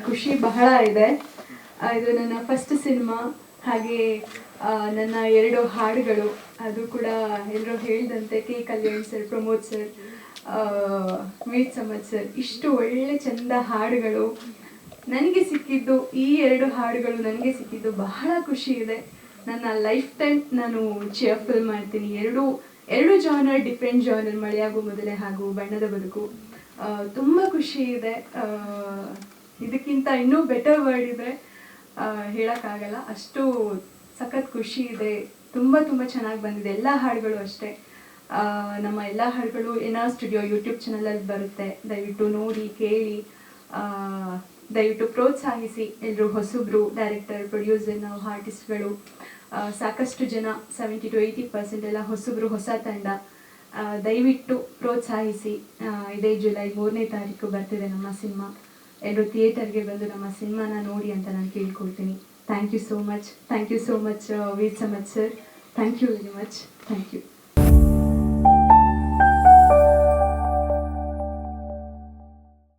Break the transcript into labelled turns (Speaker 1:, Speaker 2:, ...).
Speaker 1: ಖುಷಿ ಬಹಳ ಇದೆ. ಇದು ನನ್ನ ಫಸ್ಟ್ ಸಿನಿಮಾ, ಹಾಗೆ ನನ್ನ 2 ಹಾಡುಗಳು. ಅದು ಕೂಡ ಎಲ್ಲರೂ ಹೇಳಿದಂತೆ K Kalyan sir, Pramod sir, Veer Samad sir, ಇಷ್ಟು ಒಳ್ಳೆ ಚಂದ ಹಾಡುಗಳು ನನಗೆ ಸಿಕ್ಕಿದ್ದು. ಈ 2 ಹಾಡುಗಳು ನನಗೆ ಸಿಕ್ಕಿದ್ದು ಬಹಳ ಖುಷಿ ಇದೆ. ನನ್ನ ಲೈಫ್ ಟೈಮ್ ನಾನು ಫಿಲ್ ಮಾಡ್ತೀನಿ. ಎರಡು ಜಾನರ್, ಡಿಫ್ರೆಂಟ್ ಜಾನರ್, ಮಳೆಯಾಗೋ ಮೊದಲೇ ಹಾಗೂ ಬಣ್ಣದ ಬದುಕು. ತುಂಬ ಖುಷಿ ಇದೆ. ಇದಕ್ಕಿಂತ ಇನ್ನೂ ಬೆಟರ್ ವರ್ಡ್ ಇದ್ರೆ ಹೇಳೋಕ್ಕಾಗಲ್ಲ, ಅಷ್ಟು ಸಖತ್ ಖುಷಿ ಇದೆ. ತುಂಬ ತುಂಬ ಚೆನ್ನಾಗಿ ಬಂದಿದೆ. ಎಲ್ಲ ಹಾಡುಗಳು ಅಷ್ಟೇ. ನಮ್ಮ ಎಲ್ಲ ಹಾಡುಗಳು ಎನ್ಆರ್ ಸ್ಟುಡಿಯೋ ಯೂಟ್ಯೂಬ್ ಚಾನಲಲ್ಲಿ ಬರುತ್ತೆ. ದಯವಿಟ್ಟು ನೋಡಿ, ಕೇಳಿ, ದಯವಿಟ್ಟು ಪ್ರೋತ್ಸಾಹಿಸಿ. ಎಲ್ಲರೂ ಹೊಸಬ್ರು, ಡೈರೆಕ್ಟರ್, ಪ್ರೊಡ್ಯೂಸರ್, ನಾವು ಆರ್ಟಿಸ್ಟ್ಗಳು ಸಾಕಷ್ಟು ಜನ 70 to 80% ಎಲ್ಲ ಹೊಸಬ್ರು, ಹೊಸ ತಂಡ. ದಯವಿಟ್ಟು ಪ್ರೋತ್ಸಾಹಿಸಿ. ಇದೇ ಜುಲೈ 3ನೇ ತಾರೀಕು ಬರ್ತಿದೆ ನಮ್ಮ ಸಿನಿಮಾ. ಎಲ್ಲರೂ ಥಿಯೇಟರ್ಗೆ ಬಂದು ನಮ್ಮ ಸಿನಿಮಾನ ನೋಡಿ ಅಂತ ನಾನು ಕೇಳ್ಕೊಳ್ತೀನಿ. Thank you so much. Thank you so much Veer Samad sir. Thank you very much. Thank you.